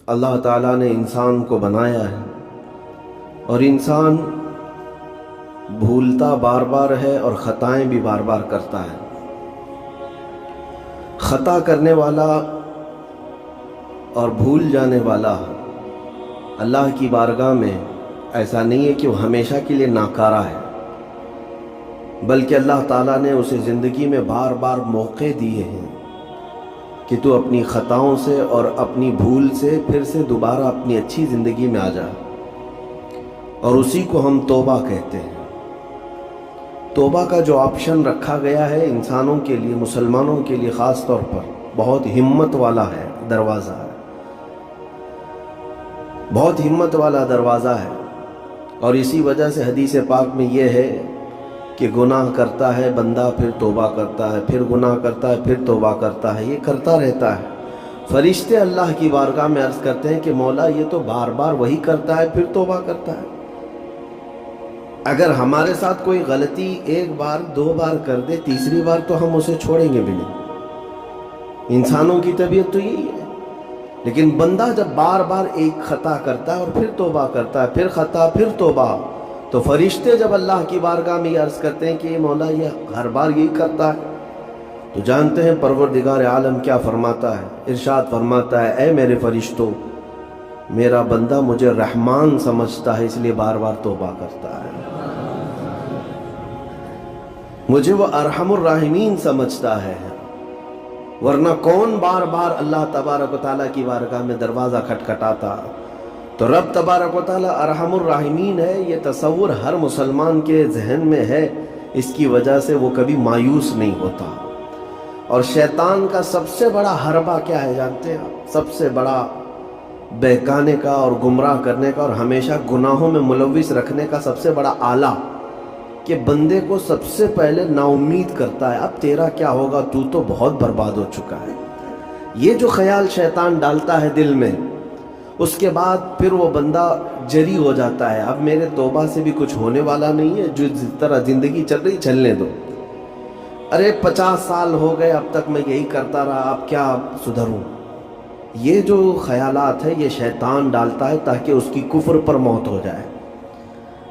اللہ تعالیٰ نے انسان کو بنایا ہے اور انسان بھولتا بار بار ہے اور خطائیں بھی بار بار کرتا ہے۔ خطا کرنے والا اور بھول جانے والا اللہ کی بارگاہ میں ایسا نہیں ہے کہ وہ ہمیشہ کے لیے ناکارہ ہے، بلکہ اللہ تعالیٰ نے اسے زندگی میں بار بار موقع دیے ہیں کہ تو اپنی خطاؤں سے اور اپنی بھول سے پھر سے دوبارہ اپنی اچھی زندگی میں آ جا، اور اسی کو ہم توبہ کہتے ہیں۔ توبہ کا جو آپشن رکھا گیا ہے انسانوں کے لیے، مسلمانوں کے لیے خاص طور پر، بہت ہمت والا ہے دروازہ ہے، بہت ہمت والا دروازہ ہے۔ اور اسی وجہ سے حدیث پاک میں یہ ہے کہ گناہ کرتا ہے بندہ، پھر توبہ کرتا ہے، پھر گناہ کرتا ہے، پھر توبہ کرتا ہے، یہ کرتا رہتا ہے۔ فرشتے اللہ کی بارگاہ میں عرض کرتے ہیں کہ مولا یہ تو بار بار وہی کرتا ہے، پھر توبہ کرتا ہے۔ اگر ہمارے ساتھ کوئی غلطی ایک بار دو بار کر دے، تیسری بار تو ہم اسے چھوڑیں گے بھی نہیں۔ انسانوں کی طبیعت تو یہی ہے۔ لیکن بندہ جب بار بار ایک خطا کرتا ہے اور پھر توبہ کرتا ہے، پھر خطا پھر توبہ، تو فرشتے جب اللہ کی بارگاہ میں یہ عرض کرتے ہیں کہ یہ مولا یہ ہر بار یہی کرتا ہے، تو جانتے ہیں پروردگار عالم کیا فرماتا ہے؟ ارشاد فرماتا ہے، اے میرے فرشتوں، میرا بندہ مجھے رحمان سمجھتا ہے اس لیے بار بار توبہ کرتا ہے، مجھے وہ ارحم الراحمین سمجھتا ہے، ورنہ کون بار بار اللہ تبارک و تعالیٰ کی بارگاہ میں دروازہ کھٹکھٹاتا؟ تو رب تبارک و تعالیٰ ارحم الراحمین ہے، یہ تصور ہر مسلمان کے ذہن میں ہے، اس کی وجہ سے وہ کبھی مایوس نہیں ہوتا۔ اور شیطان کا سب سے بڑا حربہ کیا ہے جانتے ہیں آپ؟ سب سے بڑا بہکانے کا اور گمراہ کرنے کا اور ہمیشہ گناہوں میں ملوث رکھنے کا سب سے بڑا آلہ، کہ بندے کو سب سے پہلے نا امید کرتا ہے، اب تیرا کیا ہوگا، تو بہت برباد ہو چکا ہے۔ یہ جو خیال شیطان ڈالتا ہے دل میں، اس کے بعد پھر وہ بندہ جری ہو جاتا ہے، اب میرے توبہ سے بھی کچھ ہونے والا نہیں ہے، جو جس طرح زندگی چل رہی چلنے دو، ارے 50 سال ہو گئے اب تک میں یہی کرتا رہا، اب کیا سدھروں۔ یہ جو خیالات ہے یہ شیطان ڈالتا ہے تاکہ اس کی کفر پر موت ہو جائے،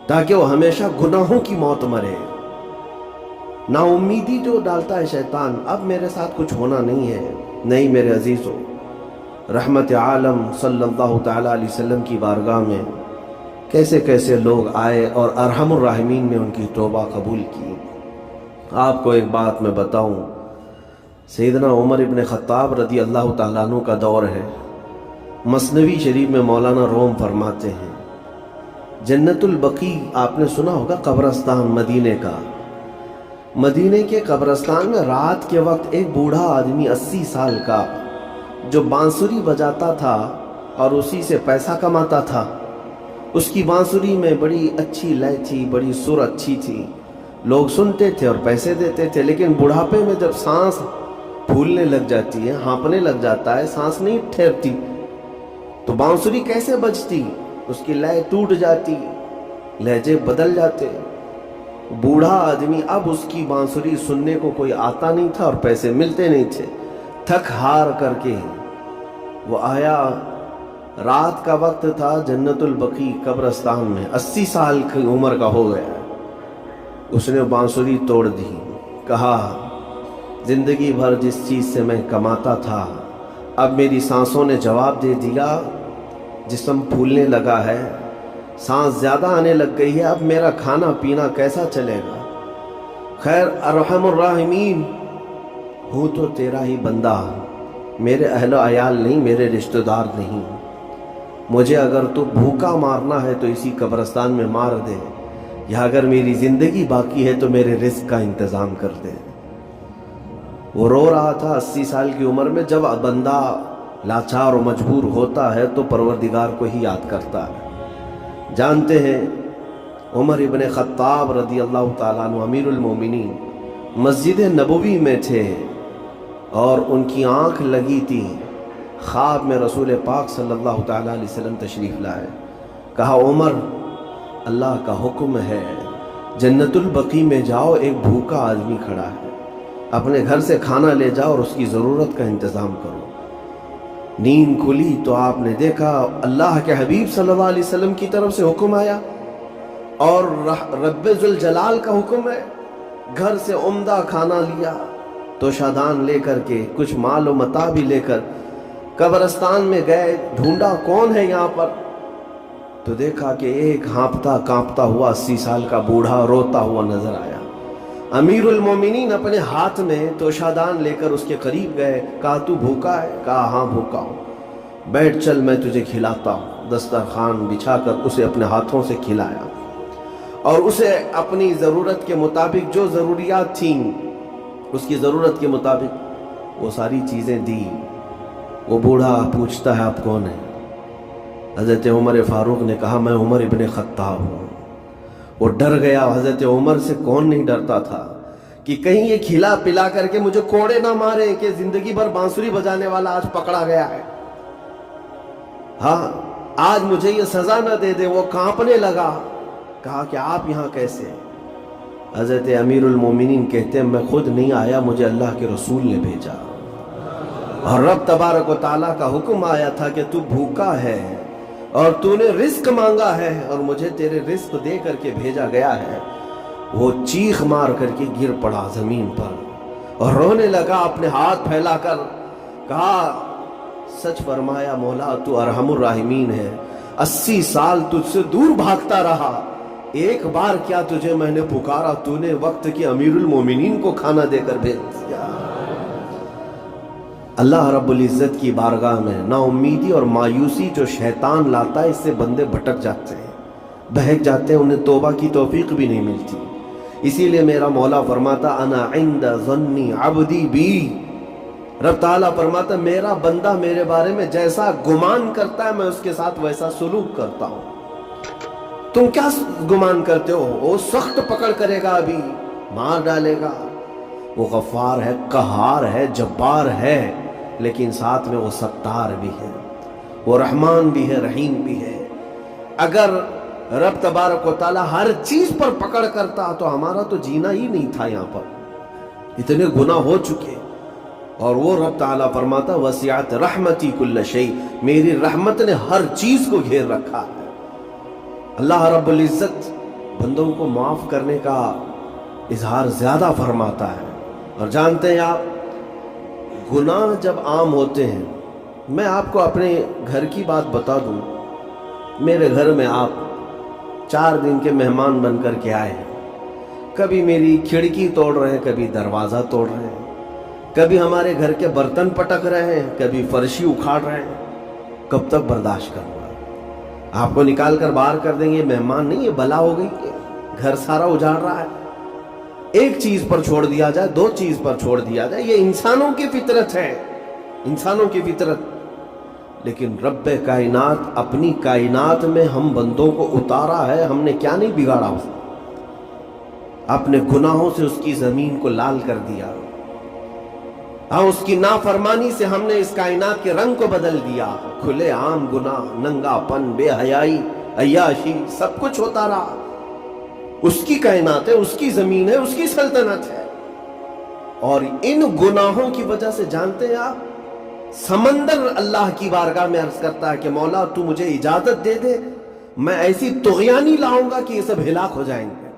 تاکہ وہ ہمیشہ گناہوں کی موت مرے۔ نا امیدی جو ڈالتا ہے شیطان، اب میرے ساتھ کچھ ہونا نہیں ہے۔ نہیں میرے عزیزو، رحمت عالم صلی اللہ تعالیٰ علیہ وسلم کی بارگاہ میں کیسے کیسے لوگ آئے اور ارحم الراحمین نے ان کی توبہ قبول کی۔ آپ کو ایک بات میں بتاؤں، سیدنا عمر ابن خطاب رضی اللہ تعالیٰ عنہ کا دور ہے۔ مثنوی شریف میں مولانا روم فرماتے ہیں، جنت البقیع آپ نے سنا ہوگا، قبرستان مدینے کا، مدینے کے قبرستان میں رات کے وقت ایک بوڑھا آدمی 80 سال کا جو بانسری بجاتا تھا اور اسی سے پیسہ کماتا تھا، اس کی بانسری میں بڑی اچھی لے تھی، بڑی سر اچھی تھی، لوگ سنتے تھے اور پیسے دیتے تھے، لیکن بڑھاپے میں جب سانس پھولنے لگ جاتی ہے، ہانپنے لگ جاتا ہے، سانس نہیں ٹھہرتی، تو بانسری کیسے بجتی؟ اس کی لے ٹوٹ جاتی، لہجے بدل جاتے۔ بوڑھا آدمی، اب اس کی بانسری سننے کو کوئی آتا نہیں تھا اور پیسے ملتے نہیں تھے، تھک ہار کر کے وہ آیا، رات کا وقت تھا، جنت البقیع قبرستان میں، 80 سال کی عمر کا ہو گیا، اس نے بانسری توڑ دی، کہا زندگی بھر جس چیز سے میں کماتا تھا اب میری سانسوں نے جواب دے دیا، جسم پھولنے لگا ہے، سانس زیادہ آنے لگ گئی ہے، اب میرا کھانا پینا کیسا چلے گا؟ خیر ارحم الراحمین، ہوں تو تیرا ہی بندہ، میرے اہل و عیال نہیں، میرے رشتہ دار نہیں، مجھے اگر تو بھوکا مارنا ہے تو اسی قبرستان میں مار دے، یا اگر میری زندگی باقی ہے تو میرے رزق کا انتظام کر دے۔ وہ رو رہا تھا 80 سال کی عمر میں۔ جب بندہ لاچار و مجبور ہوتا ہے تو پروردگار کو ہی یاد کرتا ہے۔ جانتے ہیں عمر ابن خطاب رضی اللہ تعالیٰ عنہ امیر المومنین مسجد نبوی میں تھے اور ان کی آنکھ لگی تھی، خواب میں رسول پاک صلی اللہ تعالیٰ علیہ وسلم تشریف لائے، کہا عمر اللہ کا حکم ہے جنت البقیع میں جاؤ، ایک بھوکا آدمی کھڑا ہے، اپنے گھر سے کھانا لے جاؤ اور اس کی ضرورت کا انتظام کرو۔ नींद खुली तो आपने देखा अल्लाह के हबीब सल्लल्लाहु अलैहि वसल्लम की तरफ से हुक्म आया और रब्बे जुल जलाल का हुक्म है। घर से उम्दा खाना लिया तो शादान लेकर के कुछ माल व मता भी लेकर कब्रिस्तान में गए, ढूंढा कौन है यहाँ पर, तो देखा कि एक हाँपता कांपता हुआ 80 साल का बूढ़ा रोता हुआ नजर आया। अमीरुल मोमिनीन अपने हाथ में तोशादान लेकर उसके करीब गए, कहा तू भूखा है? कहा हाँ भूखा हूँ। बैठ चल मैं तुझे खिलाता हूँ। दस्तरखान बिछाकर उसे अपने हाथों से खिलाया और उसे अपनी ज़रूरत के मुताबिक जो ज़रूरियात थीं उसकी ज़रूरत के मुताबिक वो सारी चीज़ें दी। वो बूढ़ा पूछता है आप कौन है? हज़रत उमर फारूक ने कहा मैं उमर इब्ने खत्ताब हूँ। वो डर गया। हज़रत उमर से कौन नहीं डरता था कि कहीं ये खिला पिला करके मुझे कोड़े ना मारे कि जिंदगी भर बांसुरी बजाने वाला आज पकड़ा गया है, हाँ आज मुझे ये सजा ना दे दे। वो कांपने लगा। कहा कि आप यहाँ कैसे? हज़रत अमीरुल मोमिनीन कहते हैं मैं खुद नहीं आया, मुझे अल्लाह के रसूल ने भेजा और रब तबारक व तआला का हुक्म आया था कि तू भूखा है और तूने रिस्क मांगा है और मुझे तेरे रिस्क दे करके भेजा गया है। वो चीख मार करके गिर पड़ा जमीन पर और रोने लगा, अपने हाथ फैलाकर कहा सच फरमाया मौला तू अरहमुर राहिमीन है। 80 साल तुझसे दूर भागता रहा, एक बार क्या तुझे मैंने पुकारा, तूने वक्त की अमीरुल मोमिनीन को खाना देकर भेज दिया। अल्लाह रब्बुल इज़्ज़त की बारगाह में नाउम्मीदी और मायूसी जो शैतान लाता है इससे बंदे भटक जाते हैं, बहक जाते हैं, उन्हें तौबा की तौफीक भी नहीं मिलती। इसीलिए मेरा मौला फरमाता अना इंदा ज़न्नी अब्दी बी। रब ताला फरमाता मेरा बंदा मेरे बारे में जैसा गुमान करता है मैं उसके साथ वैसा सुलूक करता हूँ। तुम क्या गुमान करते हो? वो सख्त पकड़ करेगा, अभी मार डालेगा। वो गफ्फार है, कहार है, जब्बार है, लेकिन साथ में वो सत्तार भी है, वो रहमान भी है, रहीम भी है। अगर रब तबारक व तआला हर चीज पर पकड़ करता तो हमारा तो जीना ही नहीं था। यहाँ पर इतने गुनाह हो चुके और वो रब ताला फरमाता वसिअत रहमती कुल्ल शै, मेरी रहमत ने हर चीज को घेर रखा है। अल्लाह रब्बुल इज़्ज़त बंदों को माफ करने का इजहार ज्यादा फरमाता है। और जानते हैं आप गुनाह जब आम होते हैं, मैं आपको अपने घर की बात बता दूं, मेरे घर में आप 4 दिन के मेहमान बन कर के आए हैं। कभी मेरी खिड़की तोड़ रहे हैं, कभी दरवाज़ा तोड़ रहे हैं, कभी हमारे घर के बर्तन पटक रहे हैं, कभी फर्शी उखाड़ रहे हैं। कब तक बर्दाश्त करूँगा? आपको निकाल कर बाहर कर देंगे, मेहमान नहीं, ये बला हो गई है, घर सारा उजाड़ रहा है। एक चीज पर छोड़ दिया जाए, 2 चीज पर छोड़ दिया जाए, ये इंसानों की फितरत है, इंसानों की फितरत। लेकिन रब्बे कायनात अपनी कायनात में हम बंदों को उतारा है, हमने क्या नहीं बिगाड़ा उसे? अपने गुनाहों से उसकी जमीन को लाल कर दिया। हाँ, उसकी नाफरमानी से हमने इस कायनात के रंग को बदल दिया। खुले आम गुनाह, नंगापन, बेहयाई, अय्याशी, सब कुछ होता रहा। उसकी कायनात है, उसकी जमीन है, उसकी सल्तनत है। और इन गुनाहों की वजह से जानते हैं आप, समंदर अल्लाह की बारगाह में अर्ज करता है कि मौला तू मुझे इजाजत दे दे, मैं ऐसी तुग़यानी लाऊंगा कि ये सब हिलाक हो जाएंगे।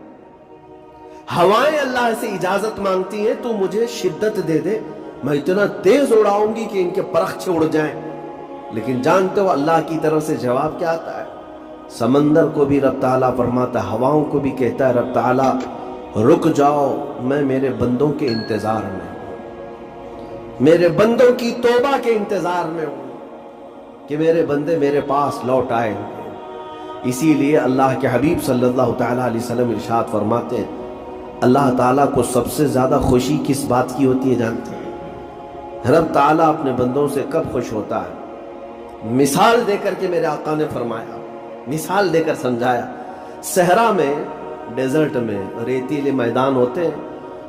हवाएं अल्लाह से इजाजत मांगती हैं, तू मुझे शिद्दत दे दे, मैं इतना तेज उड़ाऊंगी कि इनके परखचे उड़ जाएं। लेकिन जानते हो अल्लाह की तरफ से जवाब क्या आता है? समंदर को भी रब ताला फरमाता, हवाओं को भी कहता है रब ताला रुक जाओ, मैं मेरे बंदों के इंतजार में हूं, मेरे बंदों की तौबा के इंतजार में हूं कि मेरे बंदे मेरे पास लौट आएंगे। इसीलिए अल्लाह के हबीब सल्लल्लाहु तआला अलैहि वसल्लम इरशाद फरमाते हैं, अल्लाह ताला को सबसे ज्यादा खुशी किस बात की होती है जानते हैं? रब ताला अपने बंदों से कब खुश होता है? मिसाल देकर के मेरे आका ने फरमाया, मिसाल देकर समझाया। सहरा में, डेजर्ट में रेतीले मैदान होते हैं,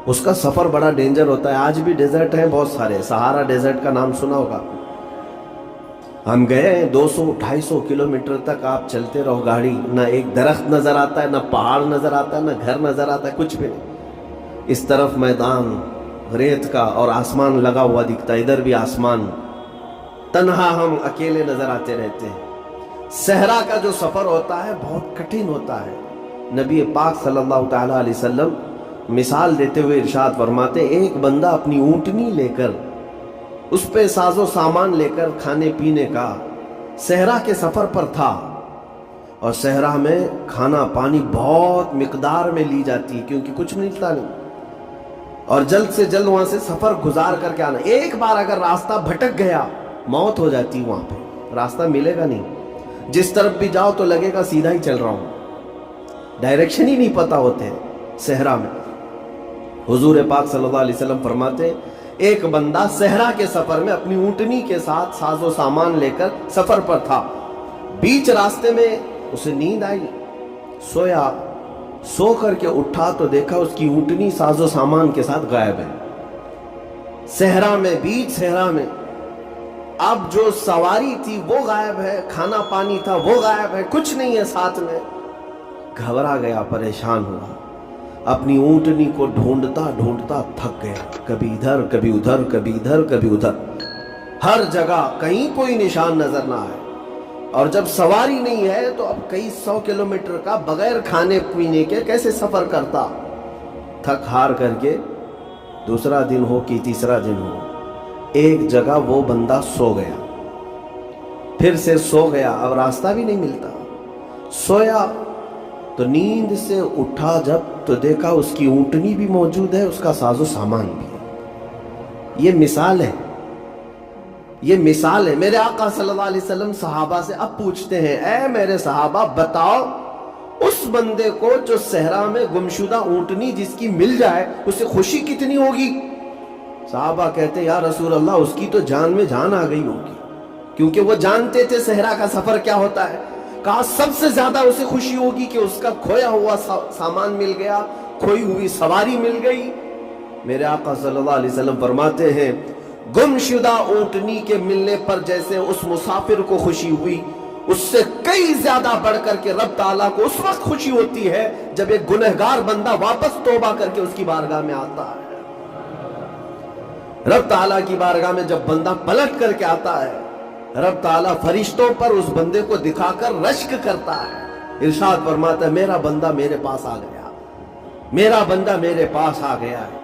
उसका सफर बड़ा डेंजर होता है। आज भी डेजर्ट हैं बहुत सारे, सहारा डेजर्ट का नाम सुना होगा। हम गए 200-250 किलोमीटर तक आप चलते रहो गाड़ी, ना एक दरख्त नजर आता है, ना पहाड़ नजर आता है, ना घर नजर आता है, कुछ भी नहीं। इस तरफ मैदान रेत का और आसमान लगा हुआ दिखता है, इधर भी आसमान। तन्हा हम अकेले नजर आते रहते हैं। सहरा का जो सफर होता है बहुत कठिन होता है। नबी पाक सल्लल्लाहु ताला अलैहि वसल्लम मिसाल देते हुए इरशाद फरमाते, एक बंदा अपनी ऊँटनी लेकर उस पे साजो सामान लेकर खाने पीने का सहरा के सफर पर था, और सहरा में खाना पानी बहुत मिकदार में ली जाती है क्योंकि कुछ मिलता नहीं, और जल्द से जल्द वहां से सफर गुजार करके आना। एक बार अगर रास्ता भटक गया मौत हो जाती, वहां पे रास्ता मिलेगा नहीं। जिस तरफ भी जाओ तो लगेगा सीधा ही चल रहा हूं, डायरेक्शन ही नहीं पता होते सहरा में। हुजूर पाक सल्लल्लाहु अलैहि वसल्लम फरमाते, एक बंदा सहरा के सफर में अपनी ऊँटनी के साथ साजो सामान लेकर सफर पर था। बीच रास्ते में उसे नींद आई, सोया। सो करके उठा तो देखा उसकी ऊँटनी साजो सामान के साथ गायब है। सहरा में, बीच सहरा में। अब जो सवारी थी वो गायब है, खाना पानी था वो गायब है, कुछ नहीं है साथ में। घबरा गया, परेशान हुआ, अपनी ऊँटनी को ढूंढता ढूंढता थक गया। कभी इधर कभी उधर, कभी इधर कभी उधर, हर जगह कहीं कोई निशान नजर ना आए। और जब सवारी नहीं है तो अब कई 100 किलोमीटर का बगैर खाने पीने के कैसे सफर करता। थक हार करके दूसरा दिन हो कि तीसरा दिन हो, एक जगह वो बंदा सो गया। फिर से सो गया, अब रास्ता भी नहीं मिलता। सोया तो नींद से उठा जब तो देखा उसकी ऊँटनी भी मौजूद है, उसका साजो सामान भी है। ये मिसाल है, ये मिसाल है। मेरे आका सल्लल्लाहु अलैहि वसल्लम सहाबा से अब पूछते हैं, ऐ मेरे सहाबा बताओ उस बंदे को जो सहरा में गुमशुदा ऊँटनी जिसकी मिल जाए उसे खुशी कितनी होगी। सहाबा कहते, या रसूल अल्लाह उसकी तो जान में जान आ गई होगी, क्योंकि वो जानते थे सहरा का सफर क्या होता है। कहा सबसे ज्यादा उसे खुशी होगी कि उसका खोया हुआ सामान मिल गया, खोई हुई सवारी मिल गई। मेरे आका सल्लल्लाहु अलैहि वसल्लम फरमाते हैं, गुमशुदा ऊँटनी के मिलने पर जैसे उस मुसाफिर को खुशी हुई, उससे कई ज्यादा बढ़कर के रब ताला को उस वक्त खुशी होती है जब एक गुनहगार बंदा वापस तौबा करके उसकी बारगाह में आता है। रब ताला की बारगाह में जब बंदा पलट करके आता है, रब ताला फरिश्तों पर उस बंदे को दिखाकर रश्क करता है। इरशाद फरमाता है, मेरा बंदा मेरे पास आ गया, मेरा बंदा मेरे पास आ गया है।